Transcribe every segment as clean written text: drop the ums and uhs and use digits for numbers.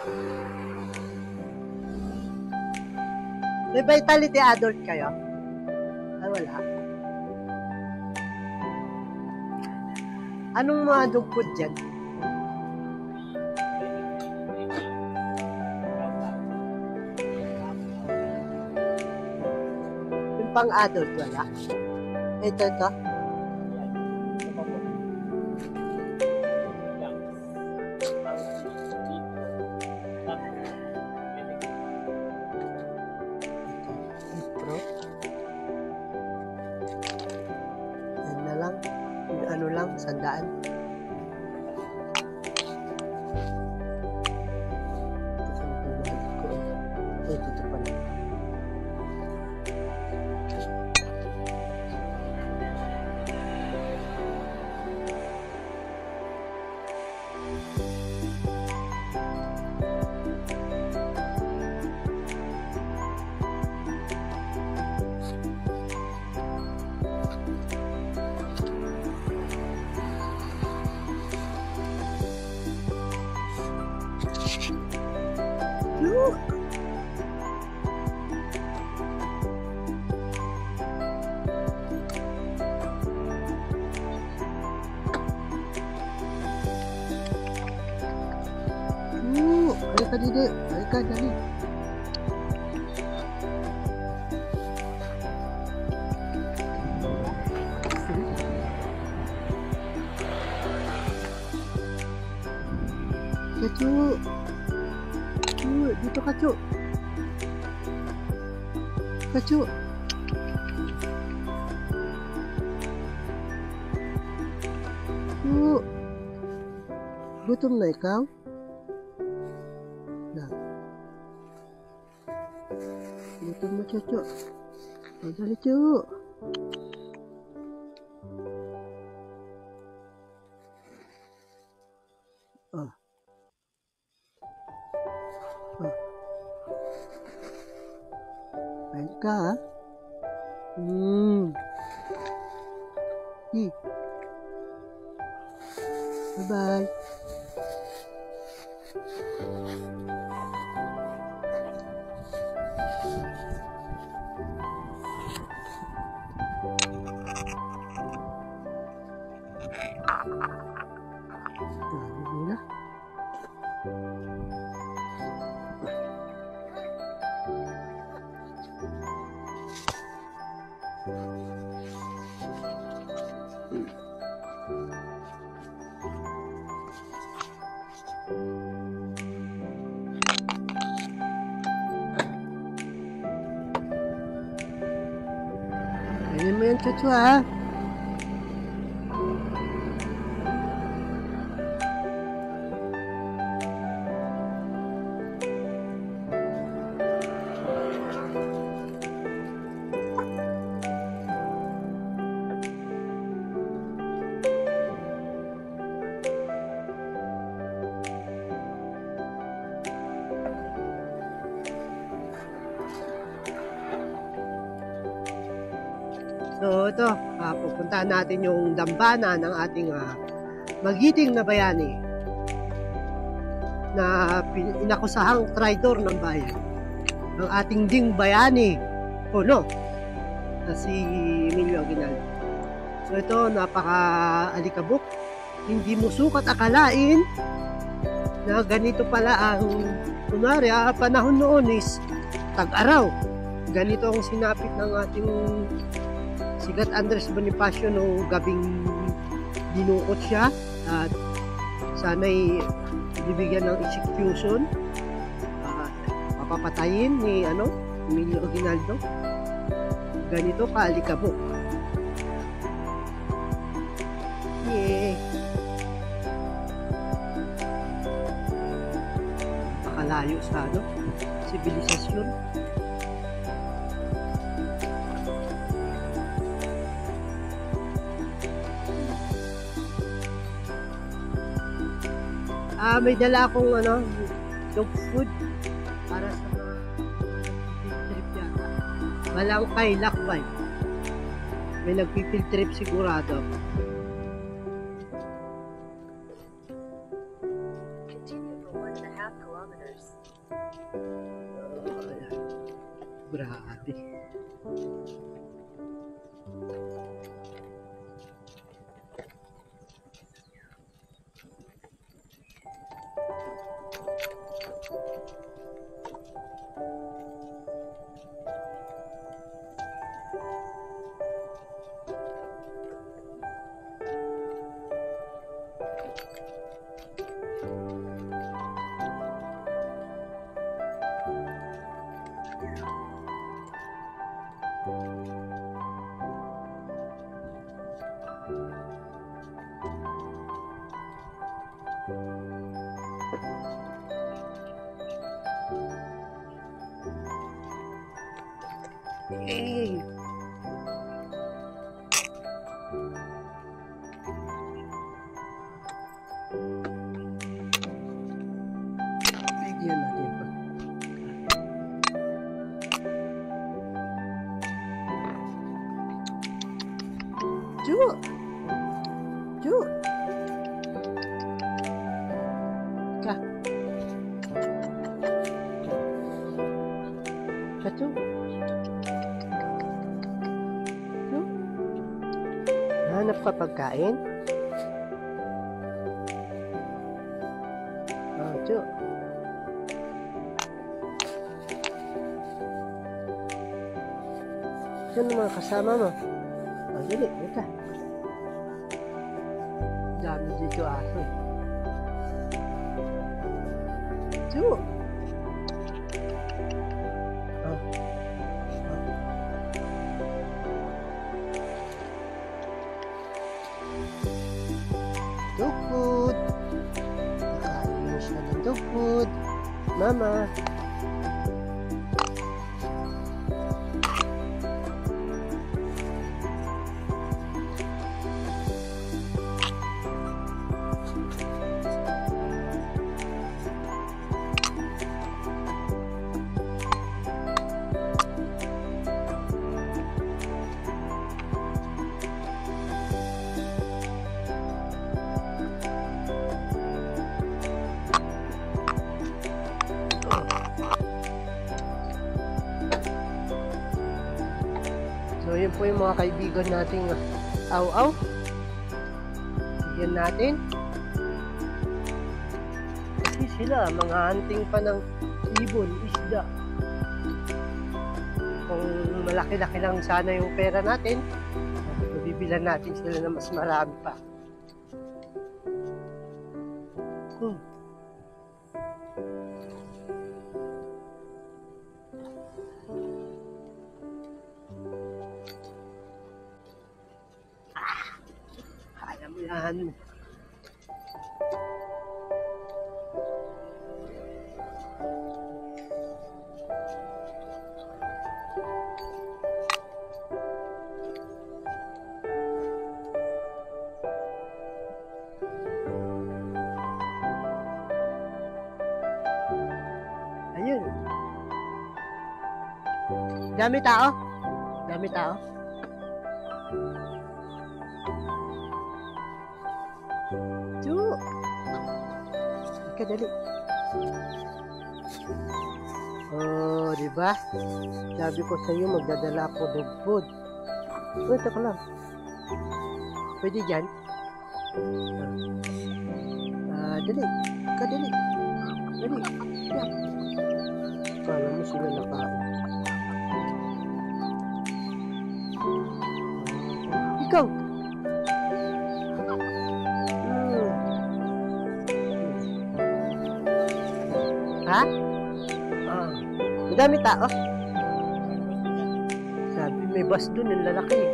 May vitality adult kayo? Ay, wala. Anong mga dog food dyan? Yung pang adult, wala. Ito. Pro. Yan na lang. Yung ano lang, 100. Ito pala. Look! Halika dito. Halika, dali. Kacu. Dito kacu. Kacu. Gutom na ikaw? Na. Gutom na, Cucu. Dali, Cu. Kain ka, ha? Bye-bye. Muna. Kainin mo yan, Cucu, ha? So ito, pupuntahan natin yung dambana ng ating magiting na bayani na inakusahang traidor ng bayan, ng ating ding bayani no, na si Emilio Aguinaldo. So ito, napaka-alikabok, hindi mo sukat akalain na ganito pala ang kunwari, panahon noon is tag-araw, ganito ang sinapit ng ating sigat Andres Bonifacio no gabing dinukot siya at sana'y bibigyan ng execution, papapatayin ni Emilio Aguinaldo. Ganito kaalikabok. Pakalayo sa sibilisasyon. May dala akong dog food para sa mga nagpipil trip yata. Malangkay, lakbay. May nagpipil trip sigurado. Continue for 1.5 kilometers. Grabe. Hey. Bigyan natin pa. Ju! Ju! Ka. Satu. Hanap ka pagkain? Oh, Ju. Sino mga kasama mo? Oh, dali, ito. Dami dito aso eh. Ju. Oh. Dog food. Nakain mo siya ng dog food. Mama. So, yun po yung mga kaibigan nating aw-aw. Bigyan natin. Kasi sila, mga hunting pa ng ibon, isda. Kung malaki-laki lang sana yung pera natin, mabibilan natin sila na mas marami pa. Alam mo yan. Ayun. Dami tao. Dami tao. Ju. Ika dali. Oh, di ba? Sabi ko sa iyo magdadala ako dog food. Oh, ito ka lang. Pwede dyan? Dali. Ika dali. Dali. Yeah. Kala mo sila nakain. Ikaw. Ha? Madami tao. Sabi may bus dun, yung lalaki.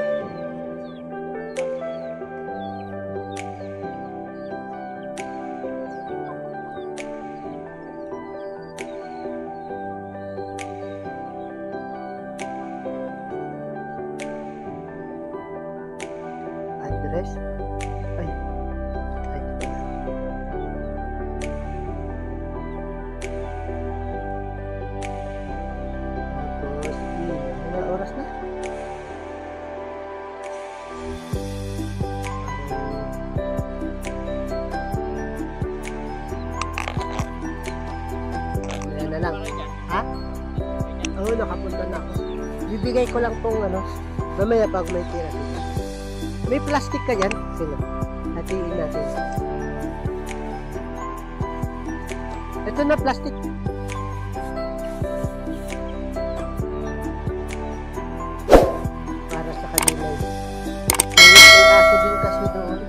Address? Ay. Ay. Oras na. Ayan na lang. Ha? Oo, nakapunta. pupunta na ako. Bibigay ko lang tong ano, mamaya pag may tira. May plastic ka dyan? Sino? Hatiin natin. Ito na plastic. Para sa kanila. May aso din kasi doon.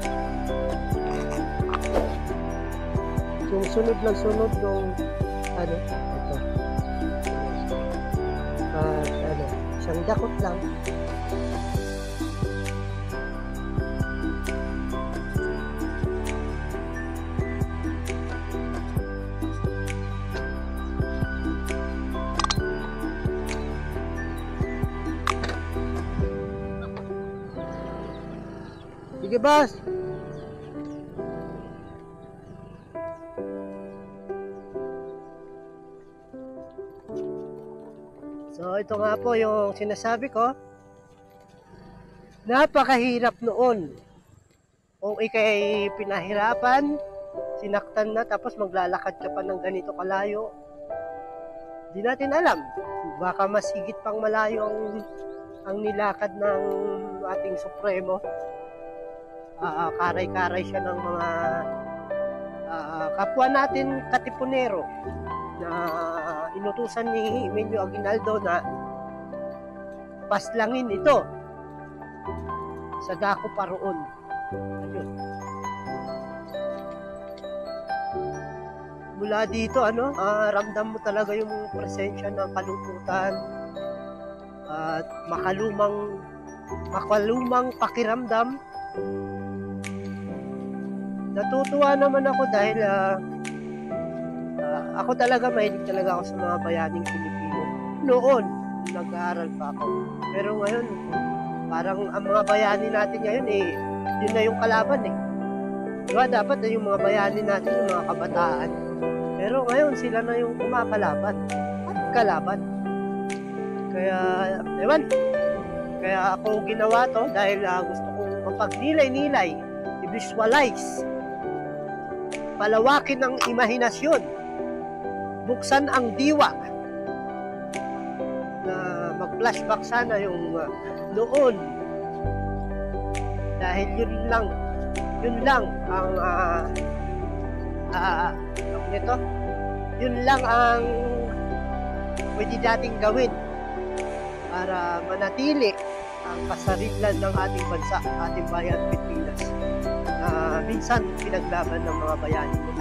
Yung sunod lang sunod nung ano, ito. Ano, isang dakot lang. Sige, boss. So, ito nga po yung sinasabi ko. Napakahirap noon. Kung ikay pinahirapan, sinaktan na, tapos maglalakad ka pa ng ganito kalayo. Di natin alam. Baka mas higit pang malayo ang nilakad ng ating Supremo. Karay-karay siya ng mga kapwa natin katipunero na inutusan ni Emilio Aguinaldo na paslangin ito sa dako paroon. Ayun. Mula dito ramdam mo talaga yung presensya ng kalungkutan at makalumang pakiramdam. Natutuwa naman ako dahil ako talaga mahilig talaga ako sa mga bayaning Pilipino. Noon, nag-aaral pa ako. Pero ngayon, parang ang mga bayani natin ngayon yun na yung kalaban eh. Diba dapat yung mga bayani natin, yung mga kabataan. Pero ngayon, sila na yung kumakalaban. At kalaban. Kaya, ewan. Kaya ako ginawa to dahil gusto kong mapagnilay-nilay, i-visualize, palawakin ang imahinasyon, buksan ang diwa, na mag-flashback sana yung noon. Dahil yun lang ang yun lang ang pwede nating gawin para manatili ang kasarilan ng ating bansa, ating bayan Pilipinas, na minsan pinaglaban ng mga bayani mo.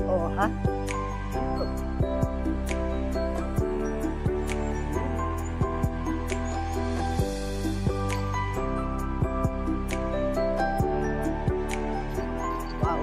Oo, ha? Wow.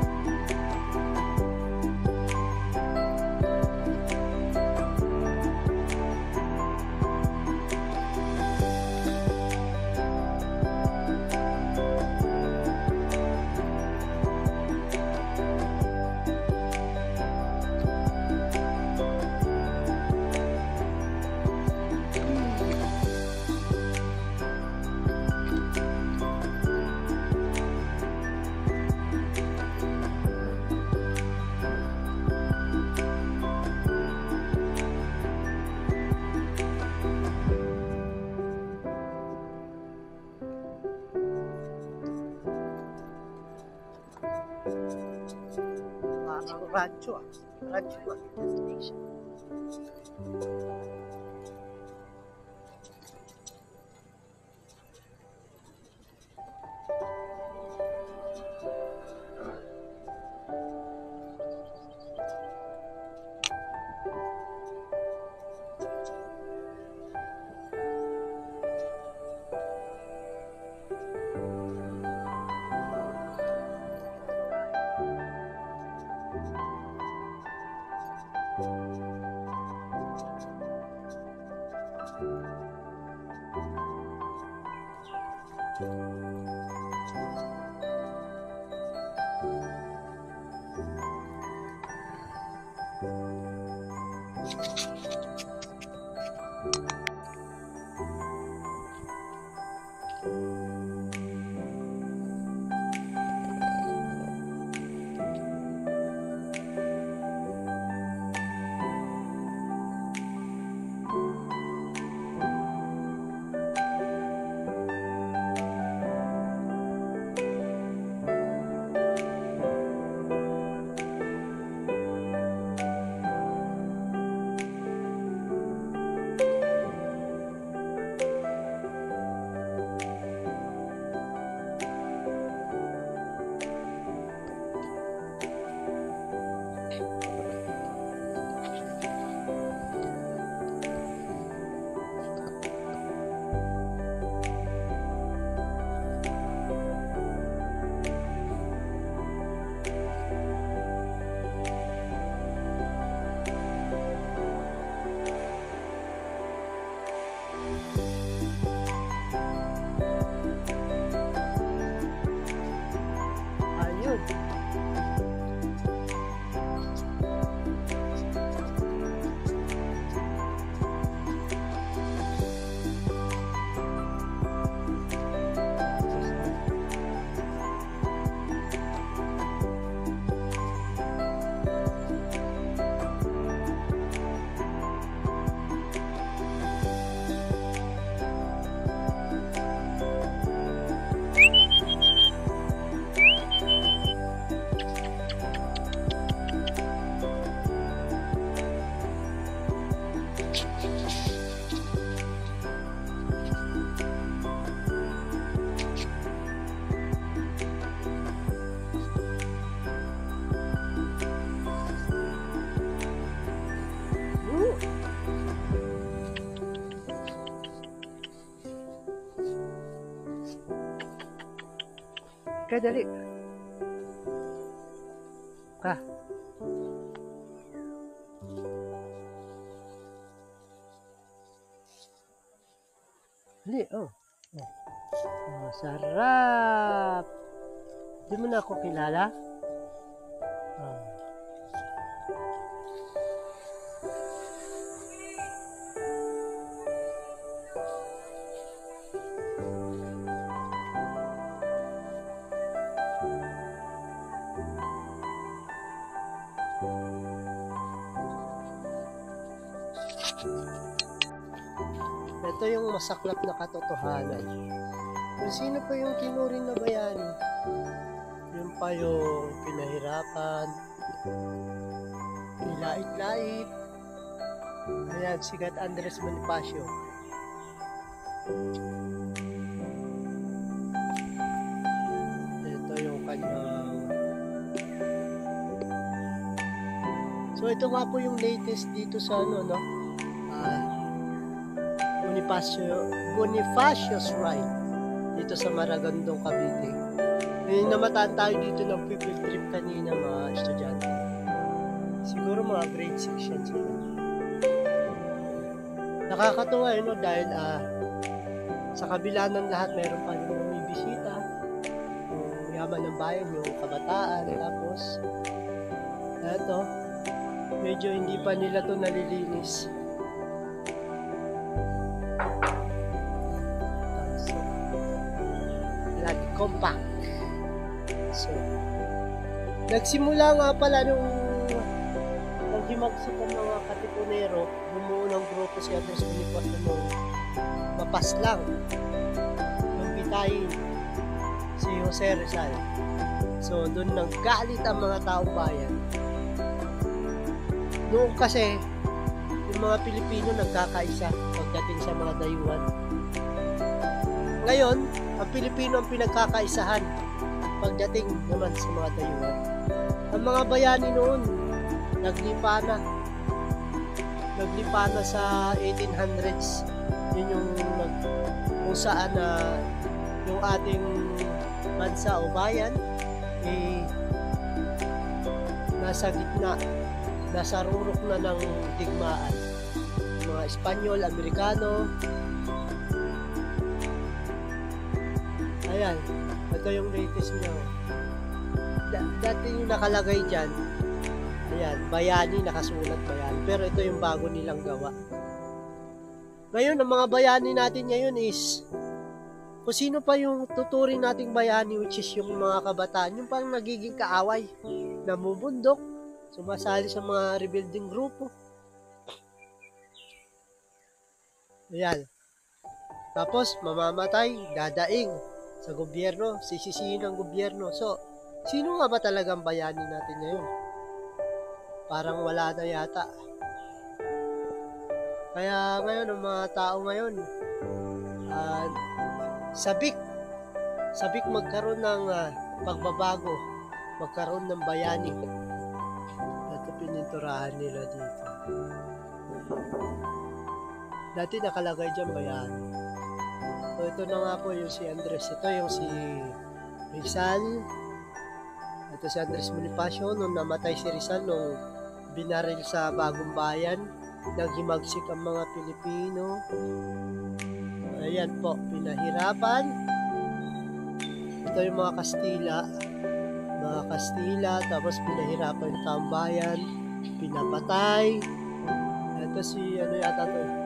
Parang radyo station. Halika, dali. Ka. Dali, oh. Oh, sarap. Di mo na ako kilala? Oh. Ito yung masaklap na katotohanan. Kung sino pa yung tinuring na bayani, yun pa yung pinahirapan, nilait-lait. Ayan, sikat Andres Bonifacio. Ito yung kanyang... So ito nga po yung latest dito sa ano, no? Bonifacio's Ride dito sa Maragondong, Cavite. Namataan tayo dito ng field trip kanina, mga estudyante. Siguro mga grade 6 yan sila. Nakakatuwa yun, no? Dahil sa kabila ng lahat meron pa rin bumibisita, yung yaman ng bayan, yung kabataan. Tapos eto, medyo hindi pa nila to nalilinis. Compact. So, nagsimula nga pala nung naghimagsik ang mga katipunero, bumuo ng grupo si Andres Bonifacio nung mapaslang ng bitayin si Jose Rizal. So, doon naggalit ang mga taong bayan. Noon kasi, yung mga Pilipino nagkakaisa pagdating sa mga dayuhan. Ngayon, ang Pilipino ang pinagkakaisahan pagdating naman sa mga dayuhan. Ang mga bayani noon, naglipa na sa 1800s. Yun yung kung saan yung ating bansa o bayan nasa gitna, nasa rurok na ng digmaan. Mga Espanyol, Amerikano. Ayan, ito yung latest nyo. Dati yung nakalagay dyan, ayan, bayani, nakasulat bayani. Pero ito yung bago nilang gawa. Ngayon, ang mga bayani natin ngayon is, kung sino pa yung tuturing nating bayani, which is yung mga kabataan, yung pang nagiging kaaway, namubundok, sumasali sa mga rebuilding grupo. Ayan. Tapos, mamamatay, dadaing sa gobyerno, sisisihin ng gobyerno. So, sino nga ba talagang bayani natin ngayon? Parang wala na yata. Kaya ngayon, ang mga tao ngayon, sabik magkaroon ng pagbabago, magkaroon ng bayani. Ito pininturahan nila dito. Dati nakalagay dyan bayani. So, ito na nga po yung si Andres. Ito yung si Rizal. Ito si Andres Bonifacio. Nung namatay si Rizal, nung binaril sa Bagong Bayan, naghimagsik ang mga Pilipino. Ayan po, pinahirapan. Ito yung mga Kastila. Tapos pinahirapan yung taong bayan. Pinapatay. Ito si, ano yata to?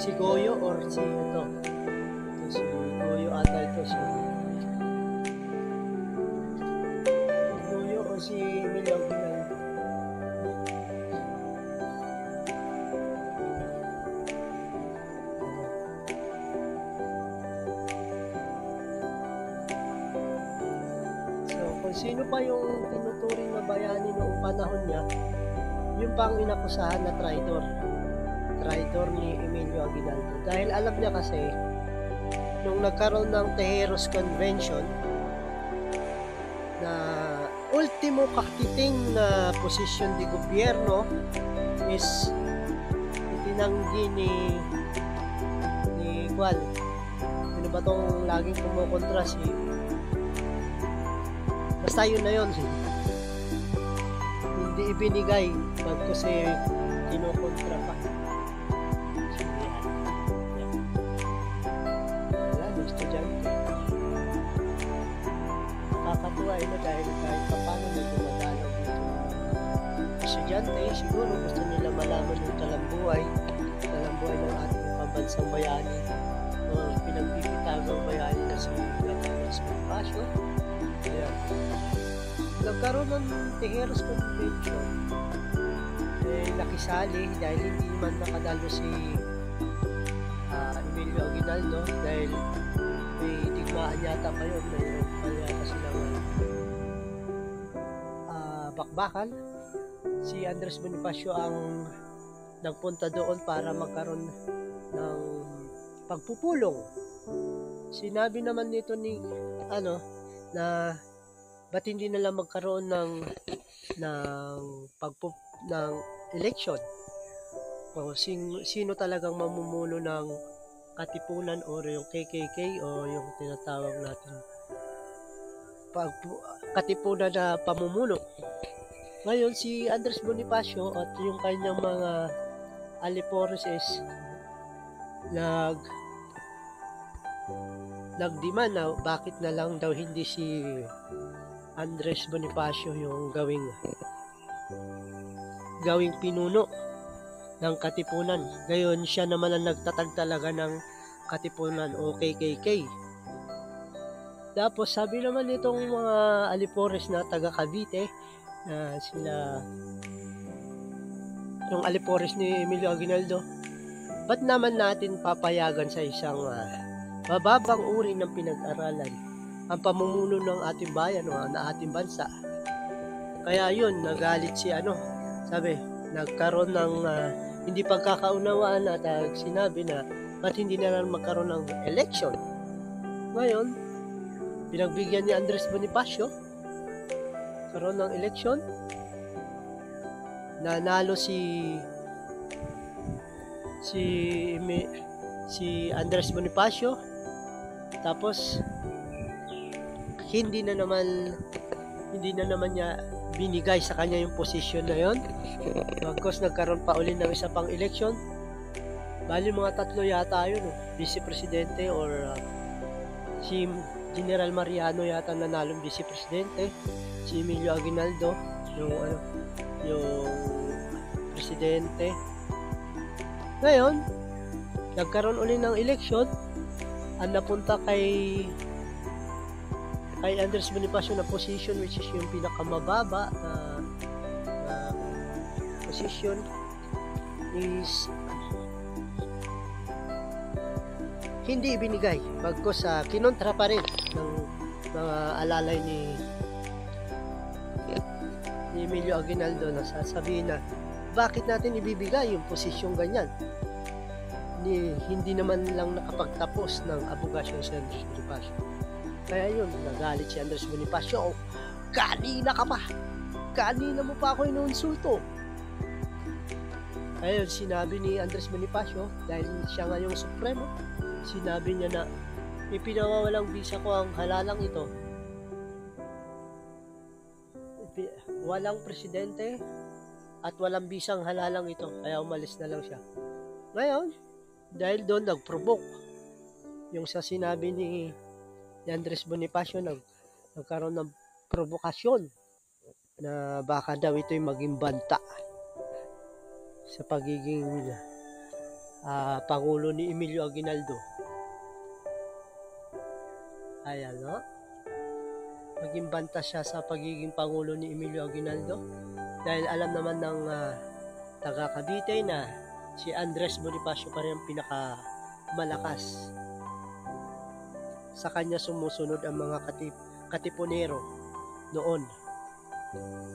Si Goyo or si ito si Goyo ata ito si Goyo o si Emilio Aguinaldo. So kung sino pa yung tinuturing na bayani noong panahon niya, yung pang inakusahan na traitor ni Emilio Aguinaldo. Dahil alam niya kasi, nung nagkaroon ng Tejeros Convention, na ultimo kaktiting na posisyon di gobyerno is itinanggi ni Pascual. Sino ba tong laging kumukontra si... Basta yun na yun. Hindi ibinigay bagkus kinukontra pa. Wala, no, estudyante. Nakakatuwa ito dahil kahit pa paano may dumadalaw dito. Estudyante, siguro gusto nila malaman yung talambuhay ng ating pambansang bayani o pinagbibitagang bayani na si Gatangos Bonifacio. Kaya nagkaroon ng Tejeros Convention, nakisali dahil hindi man nakadalo si Emilio Aguinaldo dahil may digmaan yata pa yun, mayroon pa yata silang bakbakan. Si Andres Bonifacio ang nagpunta doon para magkaroon ng pagpupulong. Sinabi naman nito ni na ba't hindi nila magkaroon ng election, o sino talagang mamumuno ng katipunan o yung KKK o yung tinatawag natin katipunan na pamumuno. Ngayon si Andres Bonifacio at yung kanyang mga alipores is nagdemand na bakit na lang daw hindi si Andres Bonifacio yung gawing pinuno ng katipunan. Gayon siya naman ang nagtatag talaga ng katipunan o KKK. Tapos sabi naman nitong mga alipores na taga Cavite na sila yung alipores ni Emilio Aguinaldo, ba't naman natin papayagan sa isang mababang uri ng pinag-aralan ang pamumuno ng ating bayan o ng ating bansa? Kaya yun, nagalit si sabi, nagkaroon ng hindi pagkakaunawaan at sinabi na ba't hindi na lang magkaroon ng election. Ngayon, pinagbigyan ni Andres Bonifacio karoon ng election, nanalo si Andres Bonifacio, tapos hindi na naman niya binigay sa kanya yung posisyon na yon. Bagkus nagkaroon pa uli ng isa pang election, bali mga 3 yata yun, vice presidente or si General Mariano yata nanalong vice presidente, si Emilio Aguinaldo yung presidente. Ngayon nagkaroon uli ng election, ang napunta kay Andres Bonifacio na position, which is yung pinakamababa na position, is hindi ibinigay. Bagkus kinontra pa rin ng mga alalay ni Emilio Aguinaldo na sasabihin na bakit natin ibibigay yung posisyong ganyan. Hindi naman lang nakapagtapos ng abogasyon si Andres Bonifacio. Kaya yun, nagalit si Andres Bonifacio. Kanina mo pa ako inuinsulto. Kaya yun, sinabi ni Andres Bonifacio, dahil siya nga yung supremo, sinabi niya na ipinawawalang bisa ko ang halalang ito. Walang presidente at walang bisang halalang ito, kaya umalis na lang siya. Ngayon, dahil doon nag-provoke yung sa sinabi ni Andres Bonifacio, nagkaroon ng provokasyon na baka daw ito'y maging banta sa pagiging Pangulo ni Emilio Aguinaldo. Ayan, no? Maging banta siya sa pagiging Pangulo ni Emilio Aguinaldo dahil alam naman ng taga Cavite na si Andres Bonifacio pa rin ang pinakamalakas. Sa kanya sumusunod ang mga katipunero noon.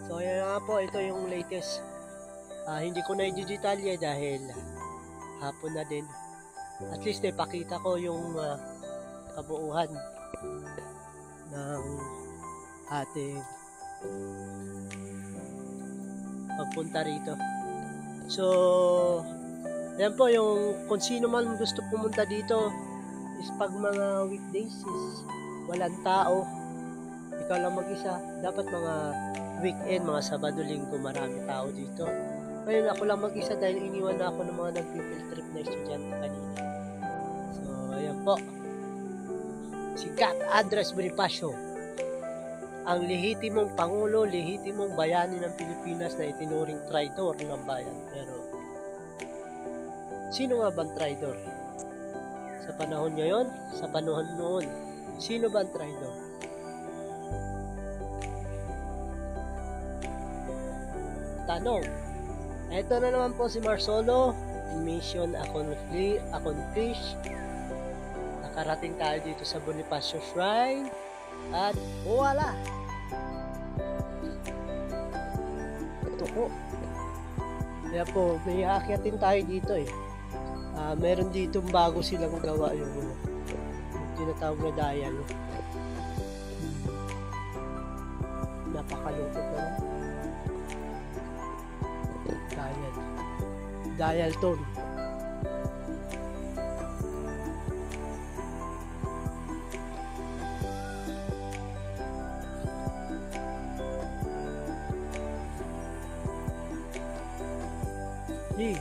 So ayan nga po, ito yung latest. Hindi ko na i-detalye dahil hapon na din. At least ipakita ko yung kabuuhan ng ating pagpunta rito. So, yan po yung kung sino man gusto pumunta dito, is pag mga weekdays is walang tao, ikaw lang mag-isa. Dapat mga weekend, mga Sabado, Linggo, marami tao dito. Ngayon ako lang mag-isa dahil iniwan na ako ng mga nag-field trip na estudyante kanina. So, ayan po. Si Cat Andres Bonifacio, ang lehitimong Pangulo, lehitimong bayani ng Pilipinas na itinuring traidor ng bayan. Pero, sino nga bang traidor? Sa panahon ngayon, sa panahon noon, sino ba ang traidor? Tanong. Ito na naman po si Marsolo. Mission accomplished. Nakarating tayo dito sa Bonifacio Shrine. At wala. Ito po. Kaya po, may aakyatin tayo dito eh. Meron dito bago silang gawa yung tinatawag na dial. Napakalungkot naman. Dial tone. Hey.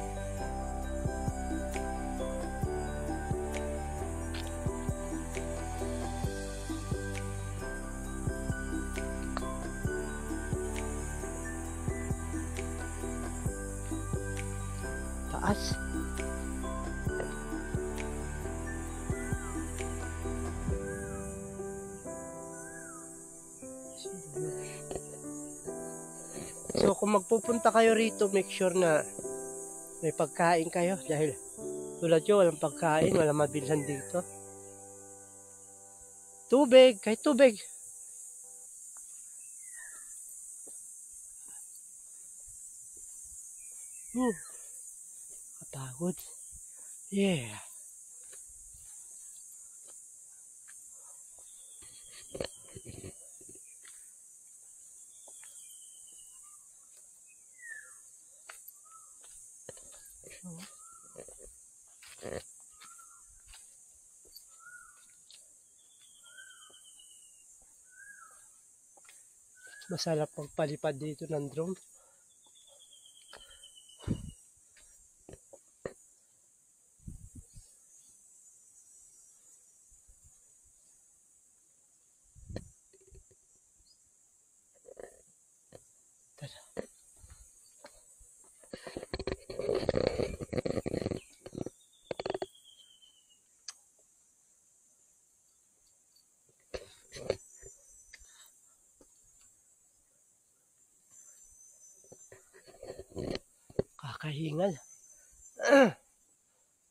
Taas. So kung magpupunta kayo rito, make sure na may pagkain kayo dahil tulad yun, walang pagkain, walang mabilhan dito. Tubig, kahit tubig. Kapagod. Yeah. Masarap magpalipad dito ng drone. Kakahingal.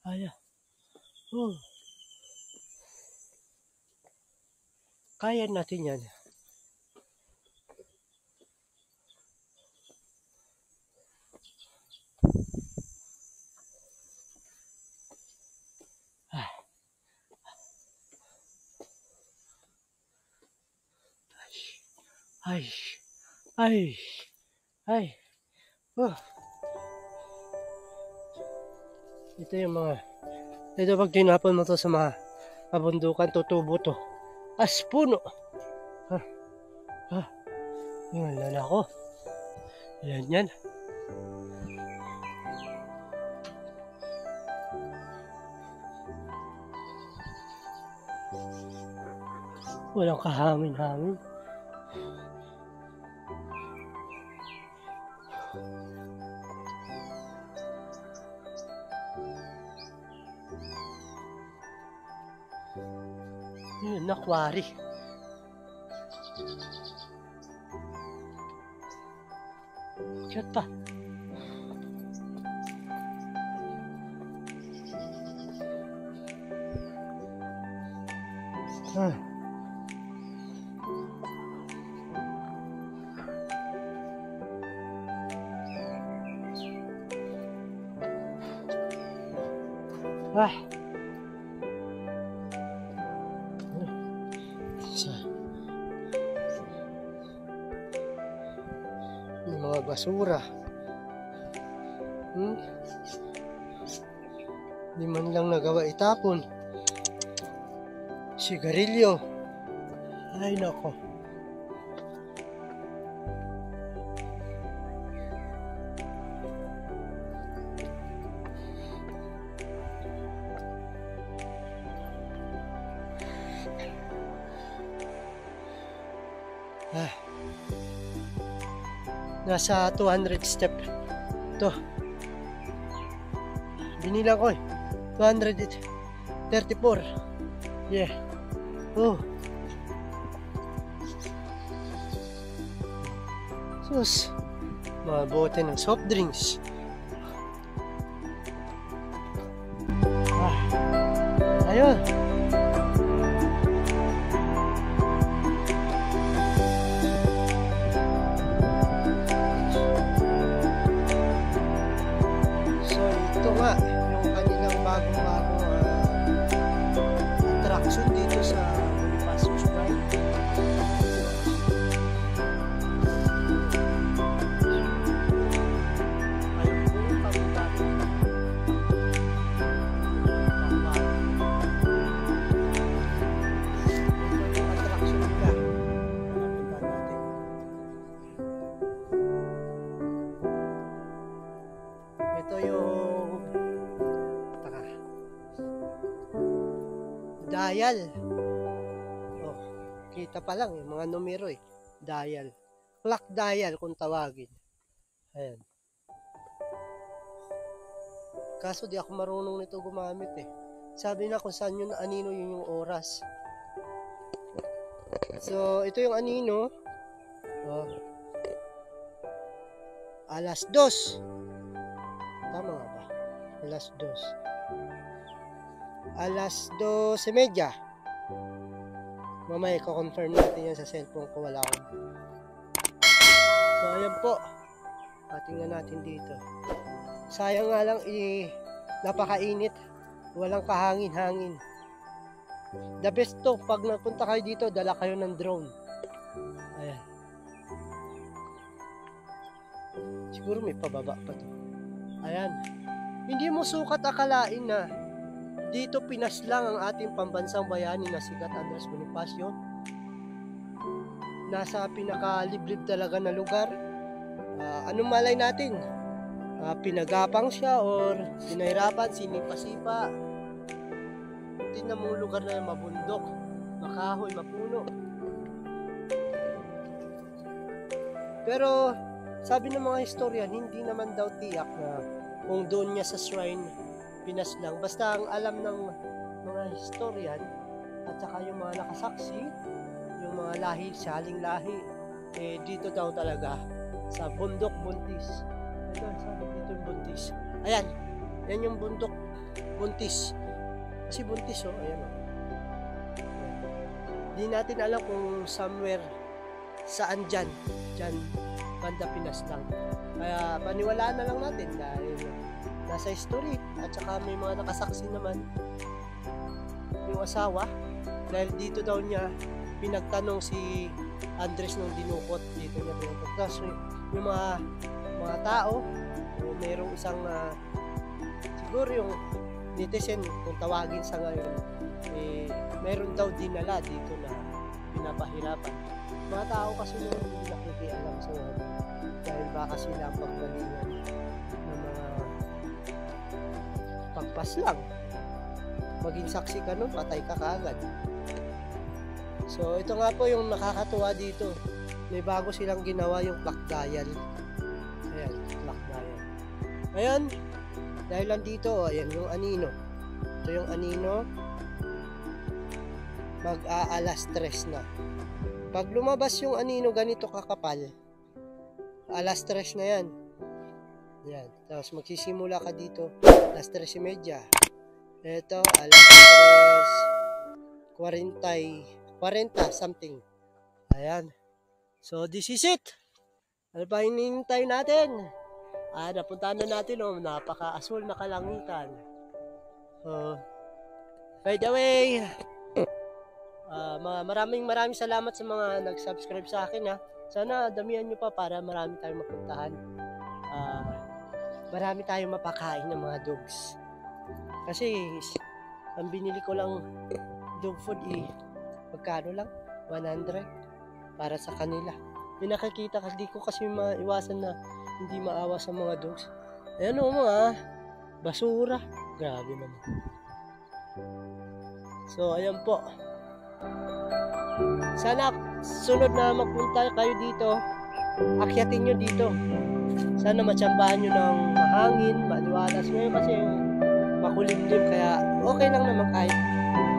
Ayan. Kaya natin yan. Ay. Ito yung mga, ito pag tinapon mo to sa mga kabundukan, tutubo to. As puno. Yun lang ako. Yan. Walang kahangin-hangin. Yun, nakwari. Cute pa. Yung mga basura. Hindi man lang nagawa itapon. sigarilyo. Ay nako. Nasa 200 step. Ito. Binilang ko eh. 234. Yeah. Oh. Sus. Mabuti ng soft drinks. Ayun. Yung kanilang bagong attraction dito sa Bonifacio Shrine. Ayun po yung pagkakataon. Ito yung attraction nila. Napunta natin. Ito yung dial. Oh, kita pa lang yung mga numero eh. Dial. Clock dial kung tawagin. Ayan. Kaso di ako marunong nito gumamit eh. Sabi na kung saan yung anino yun yung oras. So, ito yung anino. Oh. Alas 2. Tama nga ba? Alas 2. Alas 12:30. Mamaya ko-confirm natin yan sa cellphone ko, wala akong. So ayan po. Tingnan natin dito. Sayang nga lang napakainit. Walang kahangin-hangin. The best to, pag napunta kayo dito, dala kayo ng drone. Ayan. Siguro may pababa pa to. Ayan. Hindi mo sukat akalain na dito pinaslang ang ating pambansang bayani na sikat Andres Bonifacio. Nasa pinakaliblib talaga na lugar. Anong malay natin? Pinagapang siya or pinahirapan, sinipa-sipa. Tingnan mo lugar na yung mabundok, makahoy, mapuno. Pero sabi ng mga historian, hindi naman daw tiyak na kung doon niya sa shrine pinaslang. Basta ang alam ng mga historian at saka yung mga nakasaksi, yung mga lahi, saling lahi, dito daw talaga sa bundok Buntis. Ito, sabi dito yung Buntis. Ayan, yan yung bundok Buntis. Kasi Buntis, oh, ayan oh. Di natin alam kung somewhere, saan dyan banda pinaslang. Kaya paniwalaan na lang natin dahil nasa history at saka may mga nakasaksi naman yung asawa dahil dito daw niya pinagtanong si Andres nung dinukot, dito niya pinagtanong. Tapos yung mga tao mayroong isang siguro yung netizen kung tawagin sa ngayon mayroon daw dinala dito na pinapahirapan mga tao kasi nung hindi nakikialam sa dahil baka sila ang pagbalingan ng mga pagpaslang. Maging saksi ka nun, patay ka kaagad. So ito nga po yung nakakatuwa dito. May bago silang ginawa yung clock dial. Ayan, clock dial. Ayan, dahil lang dito, ayan yung anino. Ito yung anino. Mag-aalas 3 na. Pag lumabas yung anino ganito kakapal, alas 3 na yan. Yan. Tapos magsisimula ka dito alas 3:30. Ito alas 3:40 something. Ayan. So this is it. Ano pa hinihintay natin? Napuntahan na natin napaka-asul na kalangitan. By the way, maraming salamat sa mga nag-subscribe sa akin ha. Sana damihan nyo pa para marami tayong mapuntahan. Marami tayong mapakain ng mga dogs. Kasi ang binili ko lang dog food magkano lang? 100 para sa kanila. May nakikita kasi di ko kasi maiwasan na hindi maawa sa mga dogs. Ayan o mga basura. Grabe naman. So ayan po. Sana sunod na magpunta kayo dito, akyatin nyo dito. Sana matsambahan nyo ng mahangin, maliwalas. Ngayon kasi makulimlim, kaya okay lang naman kahit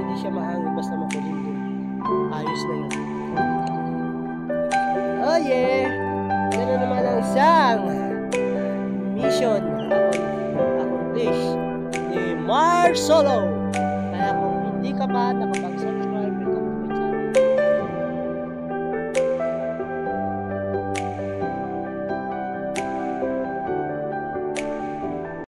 hindi siya mahangin, basta makulimlim. Ayos na yun. Oh yeah! Yan naman ang isang mission accomplish ni Mars Solo. Kaya kung hindi ka pa nakapagsalita